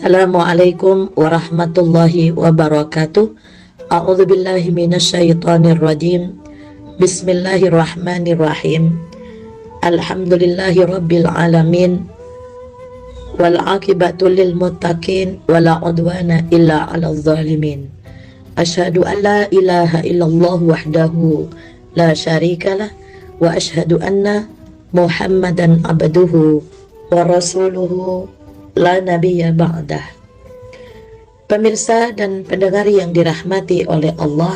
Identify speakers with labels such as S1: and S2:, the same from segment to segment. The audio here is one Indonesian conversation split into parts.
S1: Assalamualaikum warahmatullahi wabarakatuh. A'udzu billahi minasyaitonir rajim. Bismillahirrahmanirrahim. Alhamdulillahi rabbil alamin. Wal aqibatu lil muttaqin wala udwana illa 'alal zalimin. Asyhadu an la ilaha illallah wahdahu la syarikalah wa asyhadu anna Muhammadan abduhu wa rasuluhu la nabiyya ba'dah. Pemirsa dan pendengar yang dirahmati oleh Allah,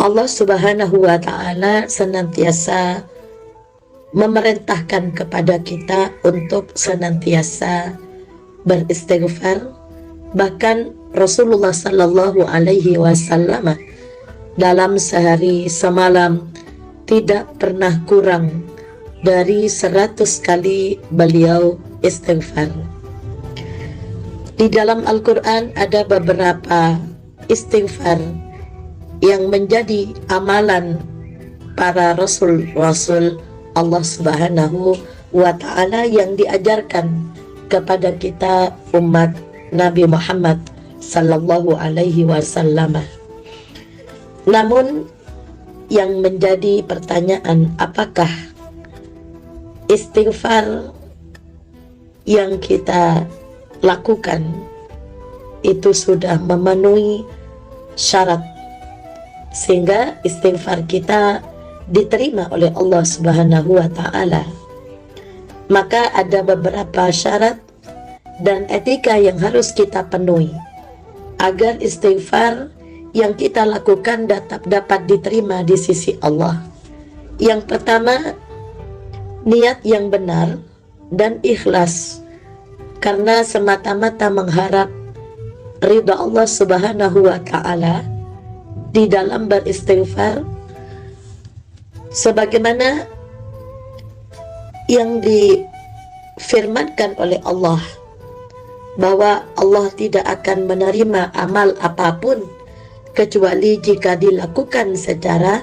S1: Allah Subhanahu wa ta'ala senantiasa memerintahkan kepada kita untuk senantiasa beristighfar. Bahkan Rasulullah sallallahu alaihi wasallam dalam sehari semalam tidak pernah kurang dari 100 kali beliau istighfar. Di dalam Al-Quran ada beberapa istighfar yang menjadi amalan para rasul-rasul Allah Subhanahu wa ta'ala yang diajarkan kepada kita umat Nabi Muhammad sallallahu alaihi wasallam. Namun yang menjadi pertanyaan, apakah istighfar yang kita lakukan itu sudah memenuhi syarat sehingga istighfar kita diterima oleh Allah Subhanahu wa ta'ala? Maka ada beberapa syarat dan etika yang harus kita penuhi agar istighfar yang kita lakukan dapat diterima di sisi Allah. Yang pertama, niat yang benar dan ikhlas karena semata-mata mengharap ridha Allah Subhanahu wa ta'ala di dalam beristighfar, sebagaimana yang difirmankan oleh Allah bahwa Allah tidak akan menerima amal apapun kecuali jika dilakukan secara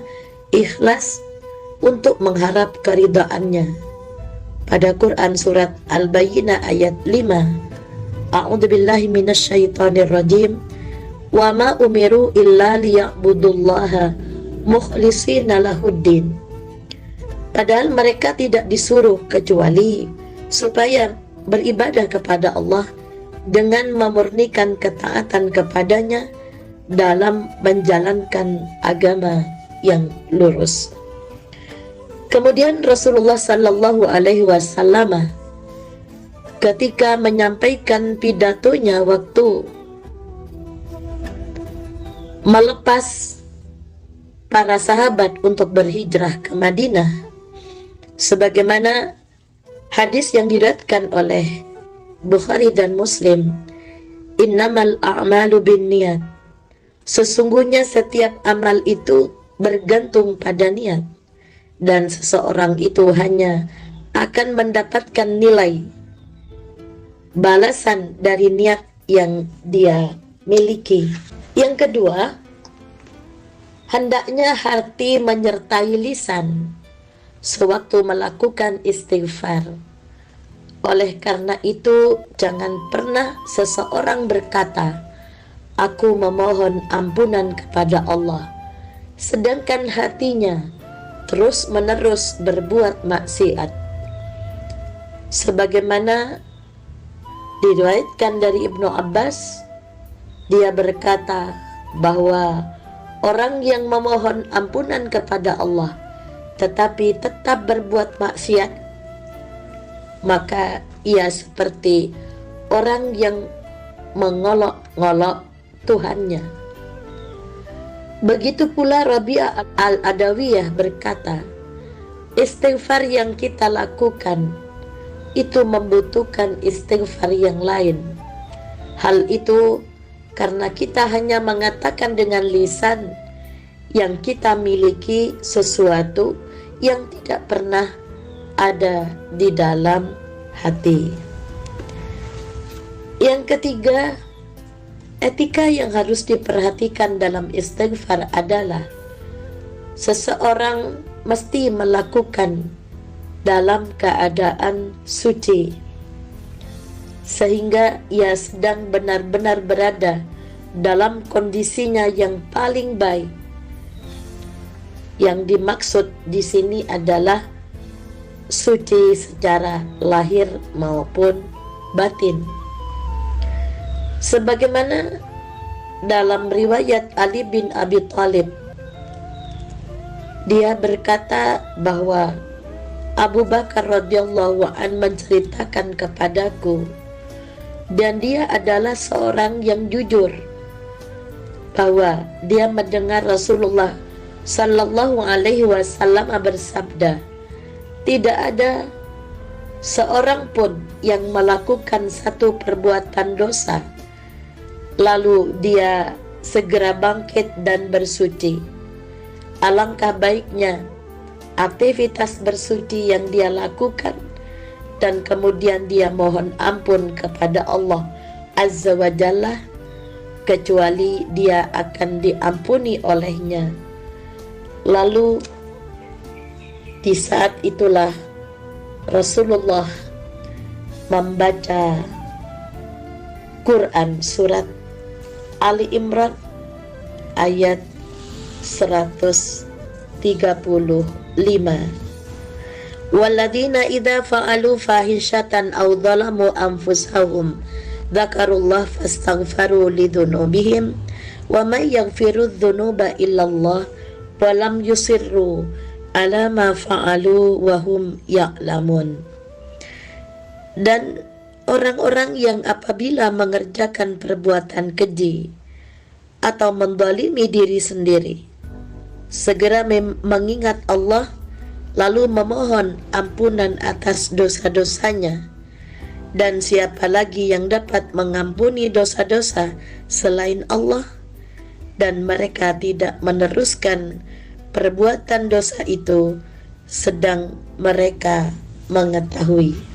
S1: ikhlas untuk mengharap keridaannya. Pada Quran surat Al-Bayyinah ayat 5, A'udzu billahi minasyaitonir rajim. Wa ma umiru illa liya'budullaha mukhlishina lahuddin. Padahal mereka tidak disuruh kecuali supaya beribadah kepada Allah dengan memurnikan ketaatan kepadanya dalam menjalankan agama yang lurus. Kemudian Rasulullah sallallahu alaihi wasallam ketika menyampaikan pidatonya waktu melepas para sahabat untuk berhijrah ke Madinah, sebagaimana hadis yang diriwayatkan oleh Bukhari dan Muslim, innamal a'malu binniyat, sesungguhnya setiap amal itu bergantung pada niat, dan seseorang itu hanya akan mendapatkan nilai balasan dari niat yang dia miliki. Yang kedua, hendaknya hati menyertai lisan sewaktu melakukan istighfar. Oleh karena itu, jangan pernah seseorang berkata, "Aku memohon ampunan kepada Allah," sedangkan hatinya terus-menerus berbuat maksiat. Sebagaimana diriwayatkan dari Ibnu Abbas, dia berkata bahwa orang yang memohon ampunan kepada Allah tetapi tetap berbuat maksiat, maka ia seperti orang yang mengolok-ngolok Tuhannya. Begitu pula Rabi'ah al-Adawiyah berkata, istighfar yang kita lakukan itu membutuhkan istighfar yang lain. Hal itu karena kita hanya mengatakan dengan lisan yang kita miliki sesuatu yang tidak pernah ada di dalam hati. Yang ketiga, etika yang harus diperhatikan dalam istighfar adalah seseorang mesti melakukan dalam keadaan suci. sehingga ia sedang benar-benar berada dalam kondisinya yang paling baik. Yang dimaksud di sini adalah suci secara lahir maupun batin. Sebagaimana dalam riwayat Ali bin Abi Thalib, dia berkata bahwa Abu Bakar radhiyallahu an menceritakan kepadaku, dan dia adalah seorang yang jujur, bahwa dia mendengar Rasulullah sallallahu alaihi wasallam bersabda, tidak ada seorang pun yang melakukan satu perbuatan dosa lalu dia segera bangkit dan bersuci. Alangkah baiknya aktivitas bersuci yang dia lakukan, dan kemudian dia mohon ampun kepada Allah Azza wa Jalla, kecuali dia akan diampuni olehnya. Lalu di saat itulah Rasulullah membaca Quran surat Ali Imran ayat 135. Walladzina idza fa'alu fahishatan aw dhalamu anfusahum dzakarullah fastaghfaru lidzunubihim wa may yaghfiru dzunuba illallah wa lam yusirru ala ma fa'alu wa hum ya'lamun. Dan orang-orang yang apabila mengerjakan perbuatan keji atau mendolimi diri sendiri, segera mengingat Allah, lalu memohon ampunan atas dosa-dosanya. Dan siapa lagi yang dapat mengampuni dosa-dosa selain Allah? Dan mereka tidak meneruskan perbuatan dosa itu sedang mereka mengetahui.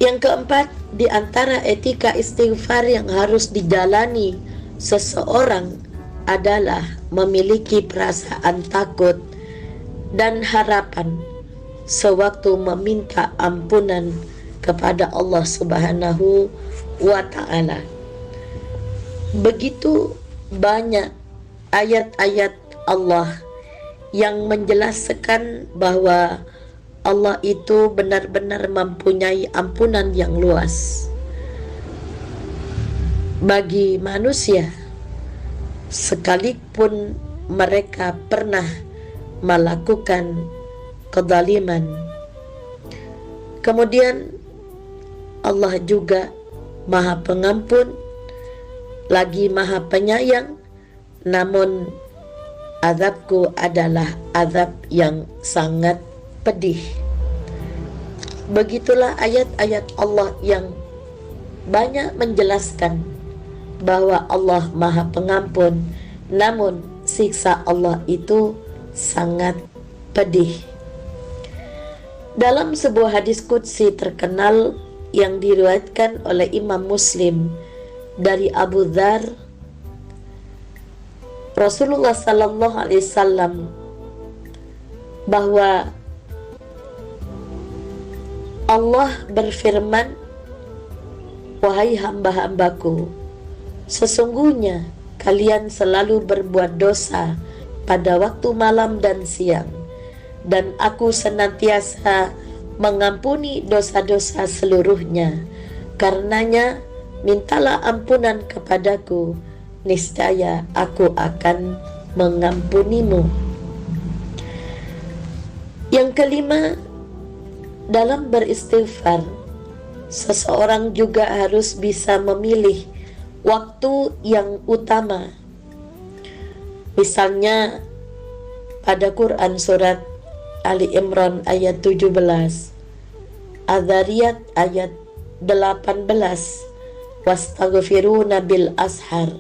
S1: Yang keempat, di antara etika istighfar yang harus dijalani seseorang adalah memiliki perasaan takut dan harapan sewaktu meminta ampunan kepada Allah Subhanahu wa Ta'ala. Begitu banyak ayat-ayat Allah yang menjelaskan bahwa Allah itu benar-benar mempunyai ampunan yang luas bagi manusia, sekalipun mereka pernah melakukan kezaliman. Kemudian Allah juga Maha Pengampun, lagi Maha Penyayang, namun azabku adalah azab yang sangat pedih. Begitulah ayat-ayat Allah yang banyak menjelaskan bahwa Allah Maha Pengampun, namun siksa Allah itu sangat pedih. Dalam sebuah hadis qudsi terkenal yang diriwayatkan oleh Imam Muslim dari Abu Dzar, Rasulullah sallallahu alaihi wasallam bahwa Allah berfirman, wahai hamba-hambaku, sesungguhnya kalian selalu berbuat dosa pada waktu malam dan siang, dan aku senantiasa mengampuni dosa-dosa seluruhnya. Karenanya mintalah ampunan kepadaku, niscaya aku akan mengampunimu. Yang kelima, dalam beristighfar, seseorang juga harus bisa memilih waktu yang utama. Misalnya pada Quran surat Ali Imran ayat 17, Az-Zariyat ayat 18, wastaghfiruna bil ashar,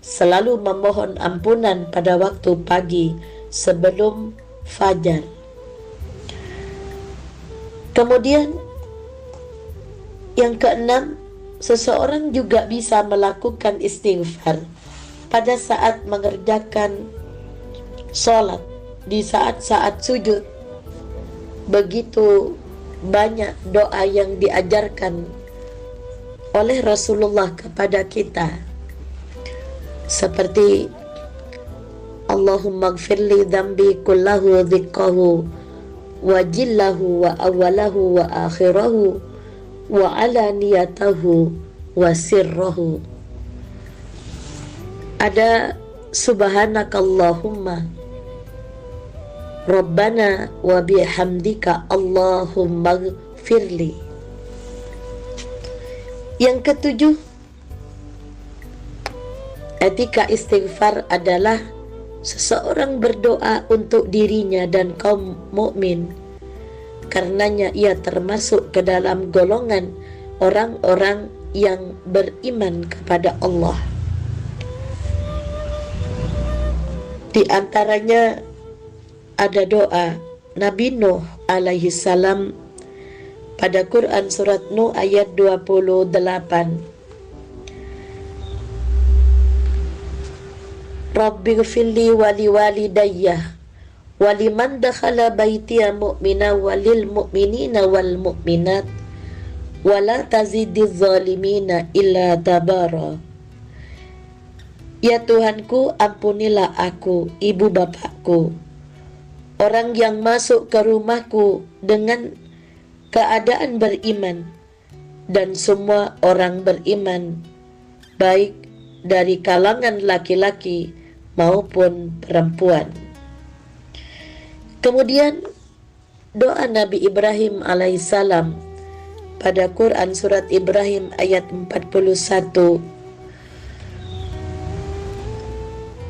S1: selalu memohon ampunan pada waktu pagi sebelum fajar. Kemudian yang keenam, seseorang juga bisa melakukan istighfar pada saat mengerjakan sholat, di saat-saat sujud. Begitu banyak doa yang diajarkan oleh Rasulullah kepada kita, seperti Allahumma gfirli dhambi kullahu dhikkahu wa jillahu wa awalahu wa akhirahu wa alaniyatahu wa sirrahu. Ada subhanakallahumma Rabbana wa bihamdika Allahumma gfirli. Yang ketujuh, etika istighfar adalah seseorang berdoa untuk dirinya dan kaum mukmin, karenanya ia termasuk ke dalam golongan orang-orang yang beriman kepada Allah. Di antaranya ada doa Nabi Nuh alaihi salam pada Quran surat Nuh ayat 28. Rabbi ghfirli wa liwalidayya wa liman dakhala baitiya mu'mina wa lil mu'minina wal mu'minat wa la tazidiz zalimina illa tabara. Ya Tuhanku, ampunilah aku, ibu bapakku, orang yang masuk ke rumahku dengan keadaan beriman, dan semua orang beriman, baik dari kalangan laki-laki maupun perempuan. Kemudian doa Nabi Ibrahim alaihissalam pada Quran surat Ibrahim ayat 41.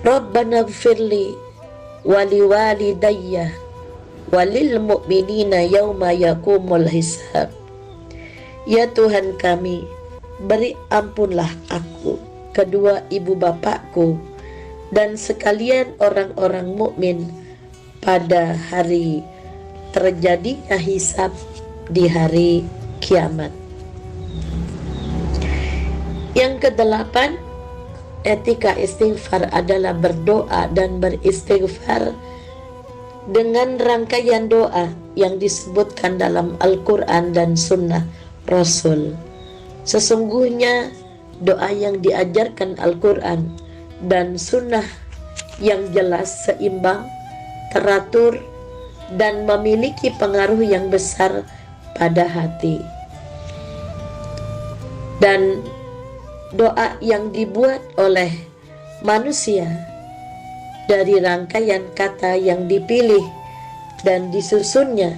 S1: Rabbana gfirli waliwalidayya walil mu'minina yawma yakumul hisab. Ya Tuhan kami, beri ampunlah aku, kedua ibu bapakku, dan sekalian orang-orang mukmin pada hari terjadinya hisab di hari kiamat. Yang kedelapan, etika istighfar adalah berdoa dan beristighfar dengan rangkaian doa yang disebutkan dalam Al-Quran dan Sunnah Rasul. Sesungguhnya doa yang diajarkan Al-Quran dan Sunnah yang jelas, seimbang, teratur, dan memiliki pengaruh yang besar pada hati. Dan doa yang dibuat oleh manusia dari rangkaian kata yang dipilih dan disusunnya,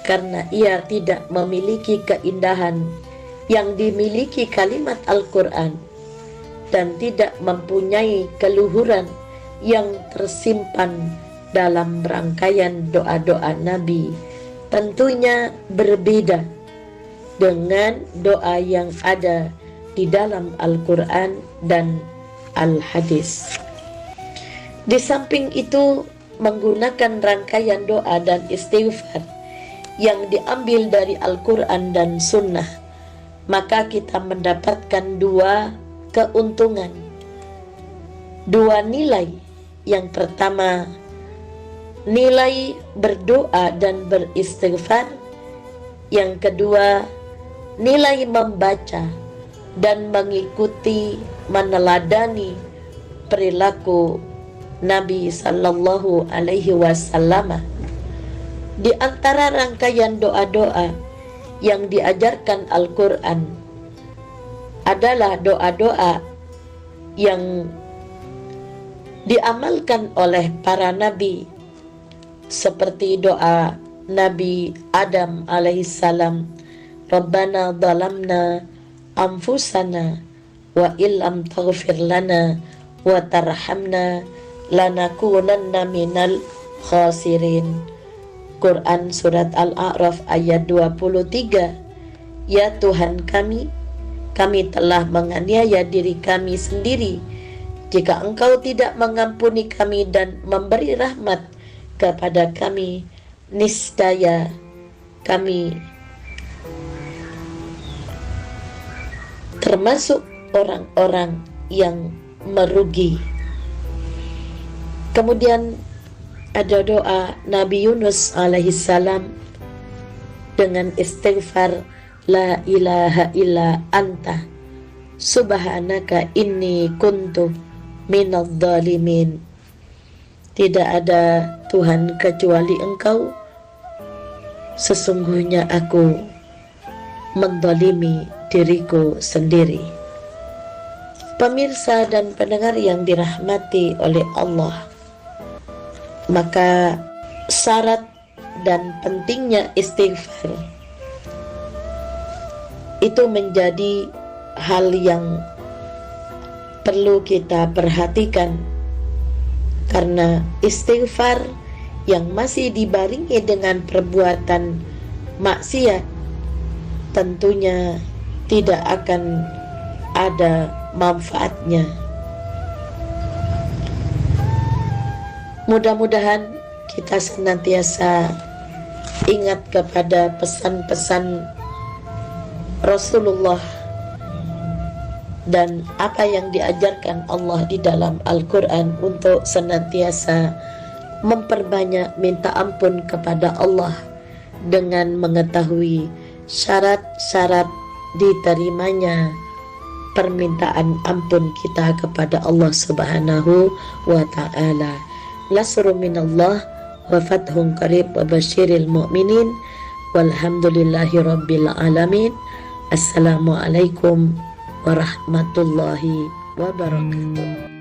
S1: karena ia tidak memiliki keindahan yang dimiliki kalimat Al-Quran dan tidak mempunyai keluhuran yang tersimpan dalam rangkaian doa-doa Nabi, tentunya berbeda dengan doa yang ada di dalam Al-Quran dan Al-Hadis. Di samping itu, menggunakan rangkaian doa dan istighfar yang diambil dari Al-Quran dan Sunnah, maka kita mendapatkan dua keuntungan, dua nilai. Yang pertama, nilai berdoa dan beristighfar. Yang kedua, nilai membaca dan mengikuti, meneladani perilaku Nabi Sallallahu Alaihi Wasallam. Di antara rangkaian doa-doa yang diajarkan Al-Quran adalah doa-doa yang diamalkan oleh para nabi, seperti doa Nabi Adam alaihissalam, Rabbana dhalamna anfusana wa illam taghfir lana wa tarhamna lanakunanna minal khasirin. Quran surat Al-A'raf ayat 23. Ya Tuhan kami telah menganiaya diri kami sendiri. Jika Engkau tidak mengampuni kami dan memberi rahmat kepada kami, niscaya kami termasuk orang-orang yang merugi. Kemudian ada doa Nabi Yunus alaihissalam dengan istighfar la ilaha illa anta subhanaka inni kuntu minadh dhalimin. Tidak ada Tuhan kecuali Engkau, sesungguhnya aku mendolimi diriku sendiri. Pemirsa dan pendengar yang dirahmati oleh Allah, maka syarat dan pentingnya istighfar itu menjadi hal yang perlu kita perhatikan, karena istighfar yang masih dibarengi dengan perbuatan maksiat tentunya tidak akan ada manfaatnya. Mudah-mudahan kita senantiasa ingat kepada pesan-pesan Rasulullah dan apa yang diajarkan Allah di dalam Al-Quran untuk senantiasa memperbanyak minta ampun kepada Allah dengan mengetahui syarat-syarat diterimanya permintaan ampun kita kepada Allah Subhanahu wa ta'ala. Nasrun minallah wa fathun qarib wa basyiril mu'minin walhamdulillahi rabbil alamin. Assalamualaikum warahmatullahi wabarakatuh.